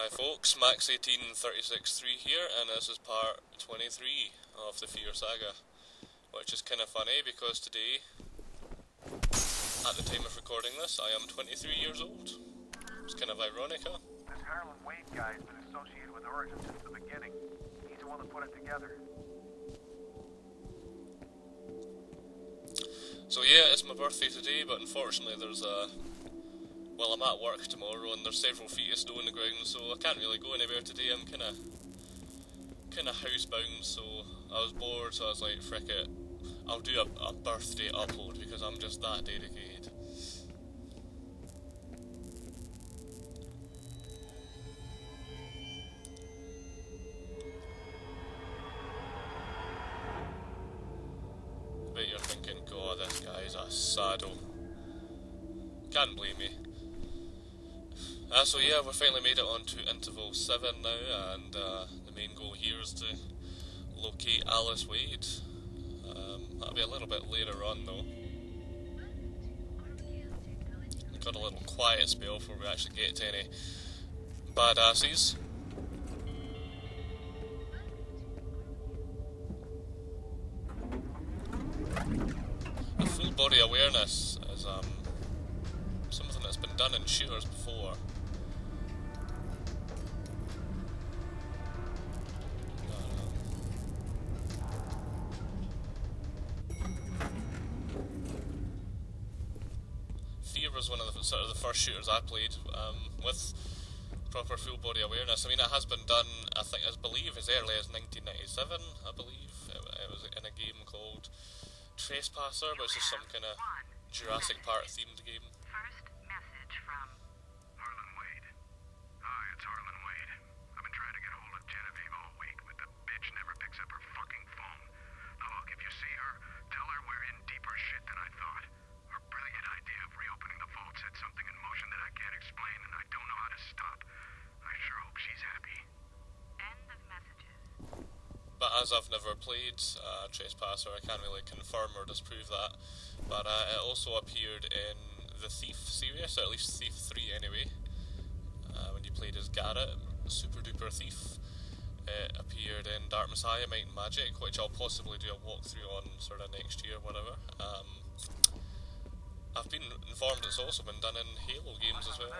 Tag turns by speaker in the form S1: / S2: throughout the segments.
S1: Hi folks, Max18363 here, and this is part 23 of the F.E.A.R saga, which is kind of funny because today, at the time of recording this, I am 23 years old. It's kind of ironic, huh?
S2: This Harlan Wade guy has been associated with Origin since the beginning. He's the one that put it together.
S1: So yeah, it's my birthday today, but unfortunately there's well, I'm at work tomorrow and there's several feet of snow on the ground, so I can't really go anywhere today. I'm kinda housebound, so I was bored, so I was like, frick it, I'll do a birthday upload because I'm just that dedicated. I bet you're thinking, God, this guy's a saddle. Can't blame me. So yeah, we finally made it on to interval 7 now, and the main goal here is to locate Alice Wade. That'll be a little bit later on though. We've got a little quiet spell before we actually get to any badasses. The full body awareness is something that's been done in shooters before. F.E.A.R was one of the sort of the first shooters I played with proper full body awareness. I mean, it has been done, I believe as early as 1997. I believe it was in a game called Trespasser, which is some kind of Jurassic Park themed game.
S3: First message from
S4: Harlan Wade. Hi, it's Harlan Wade. I've been trying to get hold of Genevieve all week, but the bitch never picks up her fucking phone. Now look, if you see her, tell her we're in deeper shit than I thought. Her brilliant idea of reopening the vault set something in motion that I can't explain, and I don't know how to stop. I sure hope she's happy.
S3: end of messages.
S1: But as I've never played Trespasser, I can't really confirm or disprove that. But it also appeared in the Thief series, or at least Thief 3 anyway. When you played as Garrett, Super Duper Thief. It appeared in Dark Messiah, Might and Magic, which I'll possibly do a walkthrough on sort of next year, whatever. I've been informed it's also been done in Halo games as well.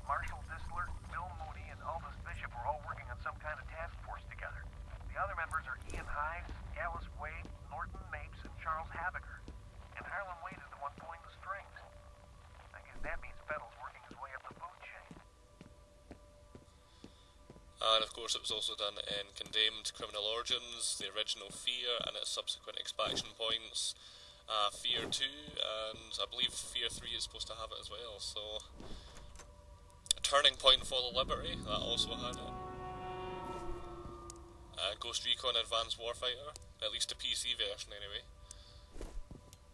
S2: Marshall Disler, Bill Mooney, and Aldous Bishop were all working on some kind of task force together. The other members are Ian Hives, Alice Wade, Norton Mapes, and Charles Haviger. And Harlan Wade is the one pulling the strings. I guess that means Fettle's working his way up the food chain.
S1: And of course it was also done in Condemned Criminal Origins, the original F.E.A.R, and its subsequent expansion points, F.E.A.R 2, and I believe F.E.A.R 3 is supposed to have it as well, so... Turning Point for the Liberty, that also had it. Ghost Recon Advanced Warfighter, at least a PC version anyway.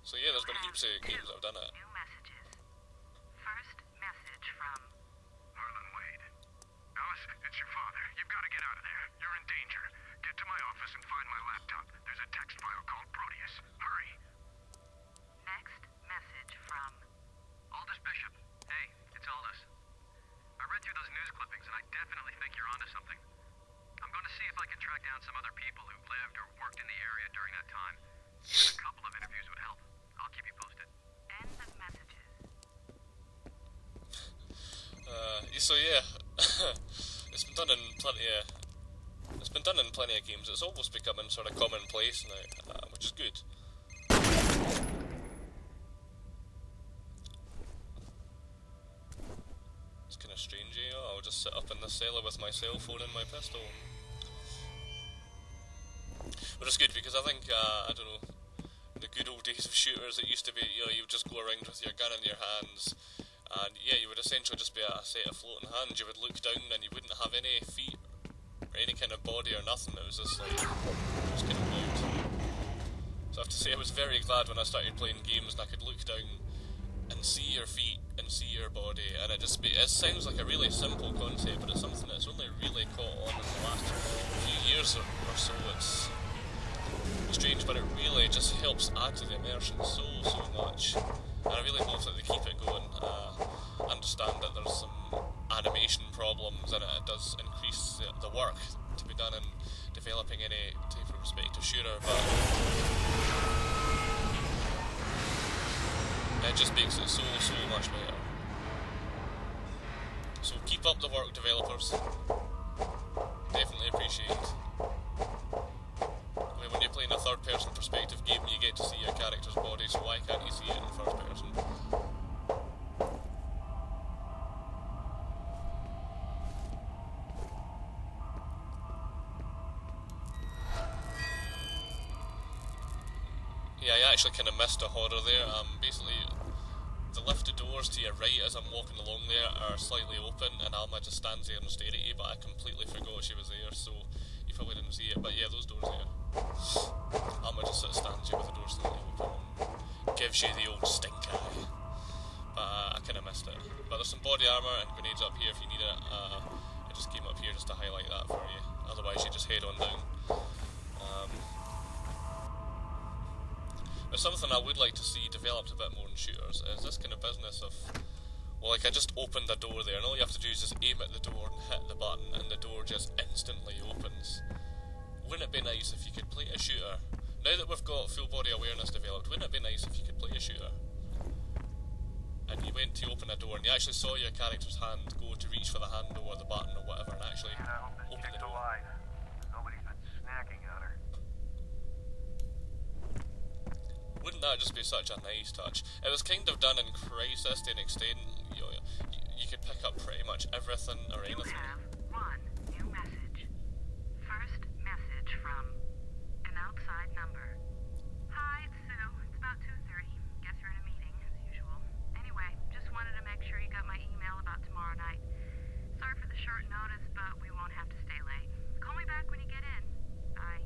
S1: So yeah, there's been heaps of games that have done it.
S3: New messages. First message from
S4: Harlan Wade. Alice, it's your father. You've got to get out of there. You're in danger. Get to my office and find my laptop. There's a text file called Proteus. Hurry.
S3: next message from
S4: Aldous Bishop. Hey, it's Aldous. I read through those news clippings and I definitely think you're onto something. I'm going to see if I can track down some other people who lived or worked in the area during that time. Even a couple of interviews would help. I'll keep you posted.
S3: end of messages.
S1: So yeah, it's been done in plenty of games. It's almost becoming sort of commonplace now, which is good. It's kind of strange, you know. I'll just sit up in the cellar with my cell phone and my pistol. But it's good because I think, I don't know, the good old days of shooters, it used to be, you know, you would just go around with your gun in your hands, and yeah, you would essentially just be a set of floating hands. You would look down and you wouldn't have any feet, or any kind of body or nothing. It was just like, it was kind of weird. So I have to say I was very glad when I started playing games and I could look down and see your feet and see your body, and it sounds like a really simple concept, but it's something that's only really caught on in the last few years or so. It's strange, but it really just helps add to the immersion so much, and I really hope that they keep it going. I understand that there's some animation problems, and it does increase the work to be done in developing any type of perspective shooter, but it just makes it so much better. So keep up the work, developers. Definitely appreciate it. I mean, when you're playing a third-person perspective game, you get to see your character's body, so why can't you see it in first person? Yeah, I actually kind of missed a horror there. Basically, the lifted doors to your right as I'm walking along there are slightly open, and Alma just stands there and stares at you, but I completely forgot she was there, so you probably didn't see it. But yeah, those doors there. Alma just sort of stands you with the doors slightly open and gives you the old stink eye. But I kind of missed it. But there's some body armour and grenades up here if you need it. I just came up here just to highlight that for you. Otherwise you just head on down. There's something I would like to see developed a bit more in shooters, is this kind of business of, well, like I just opened the door there, and all you have to do is just aim at the door and hit the button, and the door just instantly opens. Wouldn't it be nice if you could play a shooter? Now that we've got full body awareness developed, wouldn't it be nice if you could play a shooter? And you went to open a door, and you actually saw your character's hand go to reach for the handle or the button or whatever, and actually
S2: Man, I hope this
S1: open
S2: chick's
S1: the door.
S2: alive. Nobody's been snacking on her.
S1: Wouldn't that just be such a nice touch? It was kind of done in Crisis to an extent. You could pick up pretty much everything or
S3: You
S1: anything.
S3: have one new message. First message from an outside number. Hi, it's Sue. It's about 2:30. Guess you're in a meeting, as usual. Anyway, just wanted to make sure you got my email about tomorrow night. Sorry for the short notice, but we won't have to stay late. Call me back when you get in. Bye.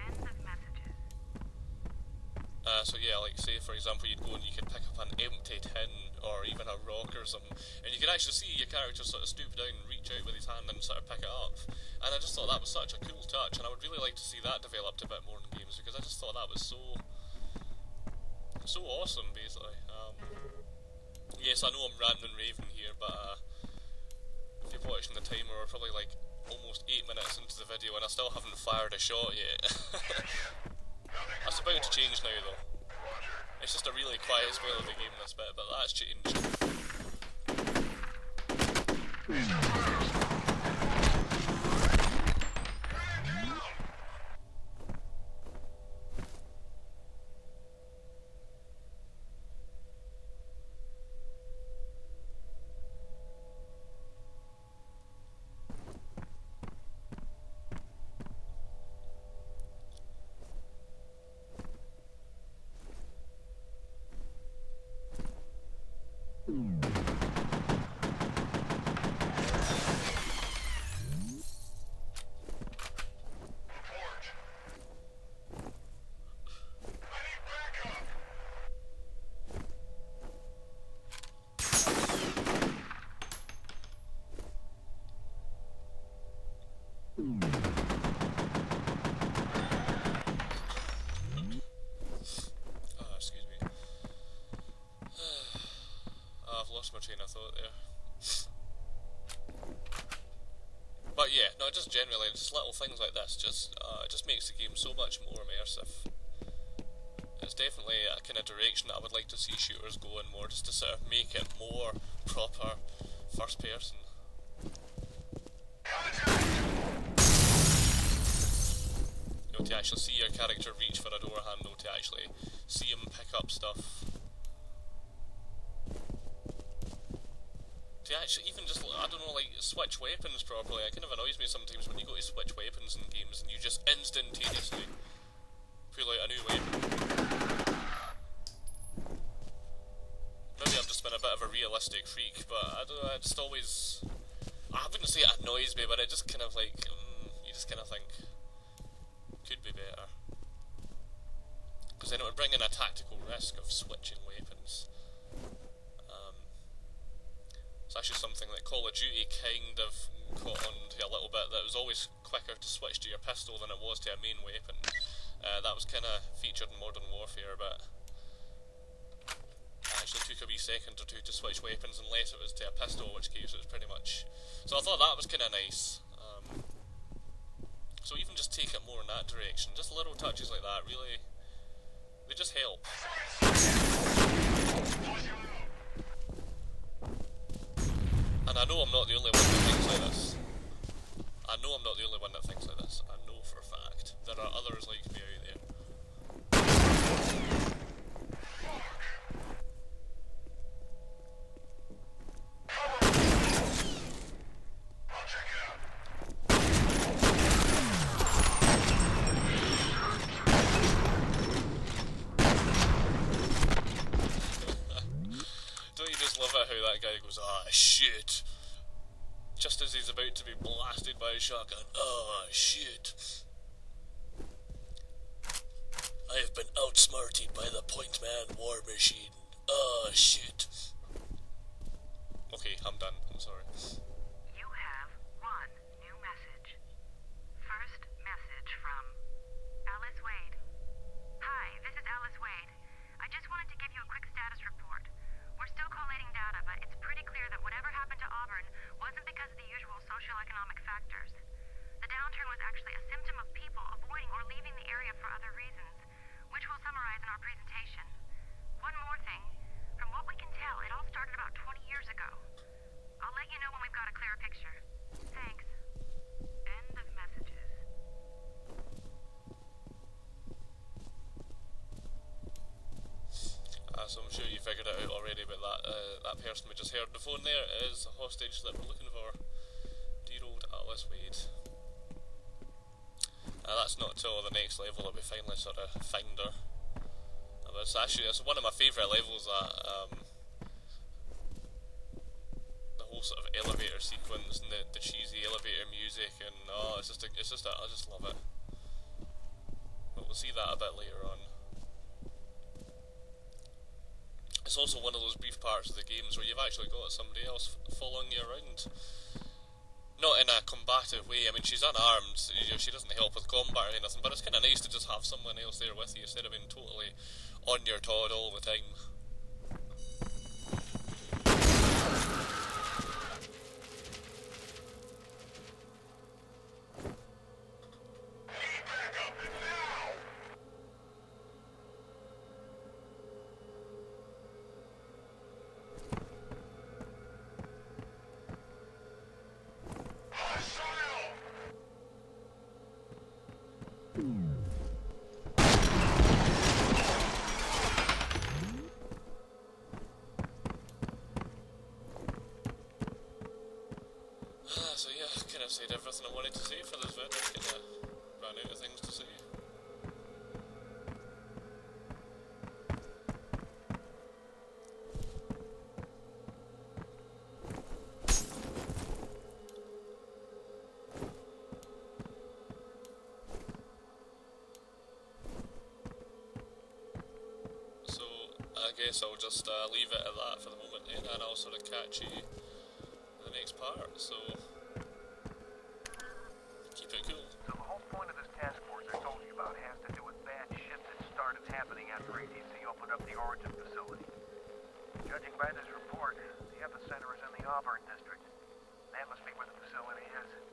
S3: End of messages.
S1: So yeah, like say for example you'd go and you could pick up an empty tin or even a rock or something, and you could actually see your character sort of stoop down and reach out with his hand and sort of pick it up. And I just thought that was such a cool touch, and I would really like to see that developed a bit more in games, because I just thought that was so awesome, basically. Yes, I know I'm ranting and raving here, but if you're watching the timer, we're probably like almost 8 minutes into the video and I still haven't fired a shot yet. That's about to change now though. It's just a really quiet spell of the game this bit, but that's changed. Excuse me. I've lost my train of thought there. But yeah, no, just generally, just little things like this, it just makes the game so much more immersive. It's definitely a kind of direction that I would like to see shooters go in more, just to sort of make it more proper first person. You know, to actually see your character reach for a door handle, to actually see him pick up stuff. To actually even just, I don't know, like, switch weapons properly. It kind of annoys me sometimes when you go to switch weapons in games and you just instantaneously pull out a new weapon. Maybe I've just been a bit of a realistic freak, but I don't know, I just always, I wouldn't say it annoys me, but it just kind of like, you just kind of think, could be better. Because then it would bring in a tactical risk of switching weapons. It's actually something that Call of Duty kind of caught on to a little bit, that it was always quicker to switch to your pistol than it was to a main weapon. That was kind of featured in Modern Warfare, but I actually took a wee second or two to switch weapons unless it was to a pistol, in which case it was pretty much... So I thought that was kind of nice. So even just take it more in that direction, just little touches like that, really, they just help. And I know I'm not the only one that thinks like this. I know I'm not the only one that thinks like this. I know for a fact. There are others like me out there. Don't you just love it how that guy goes, ah, shit. Just as he's about to be blasted by a shotgun. Ah, shit. I have been outsmarted by the point man war machine. Ah, shit. Okay, I'm done. I'm sorry.
S3: You have one new message. First message from Alice Wade. Hi, this is Alice Wade. I just wanted to give you a quick status report. We're still collating data, but it's pretty clear that whatever happened to Auburn wasn't because of the usual socioeconomic factors. The downturn was actually a symptom of people avoiding or leaving the area for other reasons, which we'll summarize in our presentation. One more thing. From what we can tell, it all started about 20 years ago. I'll let you know when we've got a clearer picture. Thanks. End of messages.
S1: So I'm sure you figured it out already, but that person we just heard on the phone there is a hostage that we're looking for. Dear old Alice Wade. That's not until the next level that we finally sort of find her. It's one of my favourite levels, that the whole sort of elevator sequence and the cheesy elevator music, and I just love it. But we'll see that a bit later on. It's also one of those brief parts of the games where you've actually got somebody else following you around. Not in a combative way. I mean, she's unarmed, so she doesn't help with combat or anything, but it's kind of nice to just have someone else there with you instead of being totally on your Todd all the time. So yeah, kind of said everything I wanted to say for this vid. I kind of ran out of things to say. So I guess I'll just leave it at that for the moment then, and I'll sort of catch you in the next part. So keep it cool.
S2: So the whole point of this task force I told you about has to do with bad shit that started happening after ADC opened up the Origin facility. Judging by this report, the epicenter is in the Auburn district. That must be where the facility is.